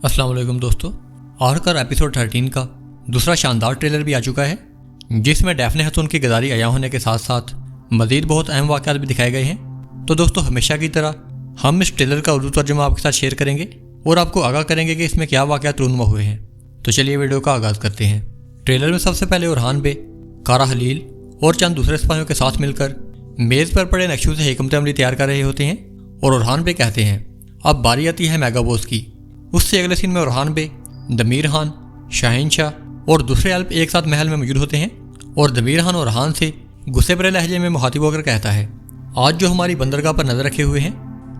अस्सलाम वालेकुम दोस्तों, आखिरकार एपिसोड 13 का दूसरा शानदार ट्रेलर भी आ चुका है, जिसमें डैफ्ने हथून की गद्दारी अया होने के साथ साथ मज़ीद बहुत अहम वाक़यात भी दिखाए गए हैं। तो दोस्तों, हमेशा की तरह हम इस ट्रेलर का उर्दू तर्जुमा आपके साथ शेयर करेंगे और आपको आगाह करेंगे कि इसमें क्या वाक़यात रूनुमा हुए हैं। तो चलिए वीडियो का आगाज़ करते हैं। ट्रेलर में सबसे पहले उरहान बे, कारा हलील और चंद दूसरे सिपाहियों के साथ मिलकर मेज़ पर पड़े नक्शों से हिकमत अमली तैयार कर रहे होते हैं और उरहान बे कहते हैं अब बारी आती है मेगा बॉस की। उससे अगले सीन में उरहान बे, दमीर खान, शाहीन शाह और दूसरे अल्प एक साथ महल में मौजूद होते हैं और दमीर खान उरहान से गुस्से भरे लहजे में मुखातिब होकर कहता है आज जो हमारी बंदरगाह पर नजर रखे हुए हैं,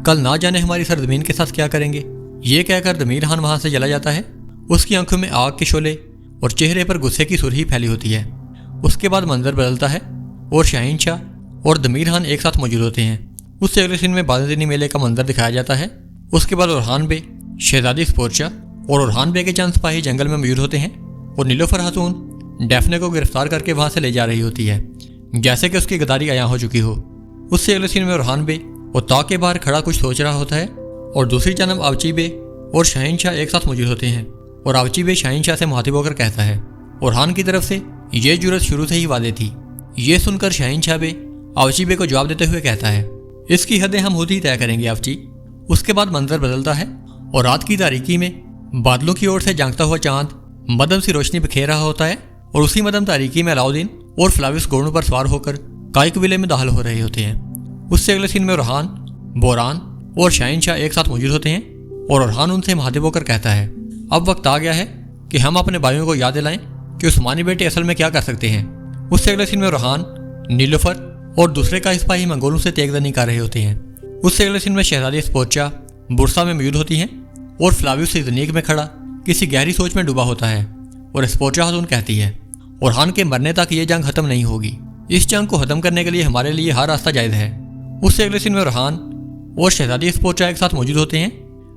कल ना जाने हमारी सरजमीन के साथ क्या करेंगे। ये कहकर दमीर खान वहां से चला जाता है। उसकी आंखों में आग के शोले और चेहरे पर गुस्से की सुर्खी फैली होती है। उसके बाद मंजर बदलता है और शाहीन शाह और दमीर खान एक साथ मौजूद होते हैं। उससे अगले सीन में बादनी मेले का मंजर दिखाया जाता है। उसके बाद उरहान बे, शहजादी स्पोर्चा और उरहान बे के चंद सिपाही जंगल में मौजूद होते हैं और नीलोफर खातून डैफ्ने को गिरफ्तार करके वहां से ले जा रही होती है, जैसे कि उसकी गद्दारी अया हो चुकी हो। उससे अगले सीन में उरहान बे वो ताक के बाहर खड़ा कुछ सोच रहा होता है और दूसरी जानब आवची बे और शाहीन शाह एक साथ मौजूद होते हैं और आवची बे शाहीन शाह से मुखातिब होकर कहता है उरहान की तरफ से ये जुर्रत शुरू से ही वादे थी। ये सुनकर शाहीन शाह बे आवची बे को जवाब देते हुए कहता है इसकी हदें हम खुद ही तय करेंगे आवची। उसके बाद मंजर बदलता है और रात की तारीकी में बादलों की ओर से झांकता हुआ चांद मदम सी रोशनी बिखेर रहा होता है और उसी मदम तारीकी में अलाउद्दीन और फ्लाविस घोड़ों पर सवार होकर काई कबीले में दाखिल हो रहे होते हैं। उससे अगले सीन में उरहान, बोरान और शाहीन शाह एक साथ मौजूद होते हैं और उरहान उनसे मुखातिब होकर कहता है अब वक्त आ गया है कि हम अपने भाइयों को याद दिलाएं कि उस्मानी बेटे असल में क्या कर सकते हैं। उससे अगले सीन में उरहान, नीलोफर और दूसरे का सिपाही मंगोलों से तेगदनी कर रहे होते हैं। उससे अगले सीन में शहजादी स्पोर्चा बुरसा में मौजूद होती हैं और फ्लाविस इज़नीक में खड़ा किसी गहरी सोच में डूबा होता है और स्पोर्चा खातून कहती है उरहान के मरने तक ये जंग खत्म नहीं होगी। इस जंग को खत्म करने के लिए हमारे लिए हर रास्ता जायज़ है। उससे अगले सीन में उरहान और शहजादी स्पोर्चा एक साथ मौजूद होते हैं।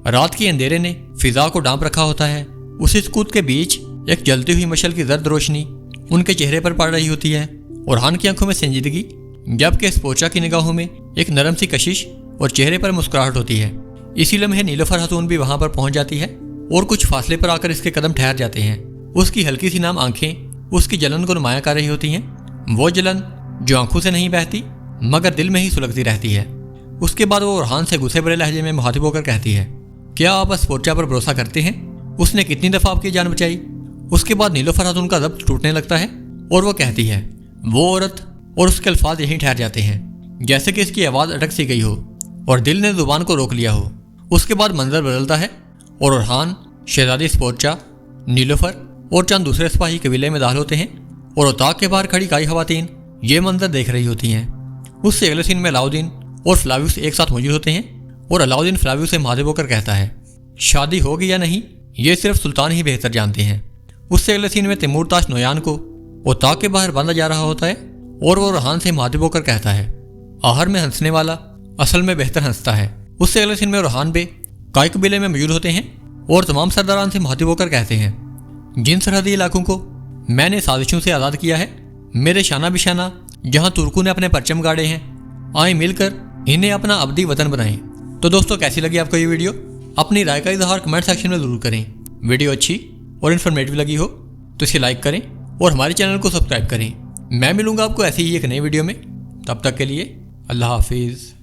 रात के अंधेरे ने फिजा को डांप रखा होता है। उसी सकूत के बीच एक जलती हुई मशल की जर्द रोशनी उनके चेहरे पर पड़ रही होती है। उरहान की आंखों में संजीदगी, जबकि स्पोर्चा की निगाहों में एक नरम सी कशिश और चेहरे पर मुस्कुराहट होती है। इसी लम्हे नीलोफर खातून भी वहां पर पहुंच जाती है और कुछ फासले पर आकर इसके कदम ठहर जाते हैं। उसकी हल्की सी नाम आंखें उसकी जलन को नुमाया कर रही होती हैं, वो जलन जो आंखों से नहीं बहती मगर दिल में ही सुलगती रहती है। उसके बाद वो उरहान से गुस्से भरे लहजे में मुखातिब होकर कहती है क्या आप स्पोर्चा पर भरोसा करते हैं? उसने कितनी दफा आपकी जान बचाई। उसके बाद नीलोफर खातून का ज़ब्त टूटने लगता है और वो कहती है वो औरत और उसके अल्फाज यहीं ठहर जाते हैं, जैसे कि इसकी आवाज़ अटक सी गई हो और दिल ने जुबान को रोक लिया हो। उसके बाद मंजर बदलता है और उरहान, शहजादी स्पोर्चा, नीलोफर और चंद दूसरे सिपाही कबीले में दाखिल होते हैं और उताक के बाहर खड़ी काई खवातीन ये मंजर देख रही होती हैं। उससे अगले सीन में अलाउद्दीन और फ्लाविस एक साथ मौजूद होते हैं और अलाउद्दीन फ्लाविस से मुखातिब होकर कहता है शादी होगी या नहीं ये सिर्फ सुल्तान ही बेहतर जानते हैं। उससे अगले सीन में तैमूरताश नोयान को उताक के बाहर बांधा जा रहा होता है और वो उरहान से मुखातिब होकर कहता है आहर में हंसने वाला असल में बेहतर हंसता है। उससे अगले सीन में उरहान बे काई कबीले में मौजूद होते हैं और तमाम सरदारान से मुखातिब होकर कहते हैं जिन सरहदी इलाकों को मैंने साजिशों से आज़ाद किया है, मेरे शाना बिशाना जहां तुर्कों ने अपने परचम गाड़े हैं, आए मिलकर इन्हें अपना अब्दी वतन बनाएं। तो दोस्तों, कैसी लगी आपको ये वीडियो? अपनी राय का इजहार कमेंट सेक्शन में ज़रूर करें। वीडियो अच्छी और इन्फॉर्मेटिव लगी हो तो इसे लाइक करें और हमारे चैनल को सब्सक्राइब करें। मैं मिलूंगा आपको ऐसी ही एक नई वीडियो में। तब तक के लिए अल्लाह हाफिज़।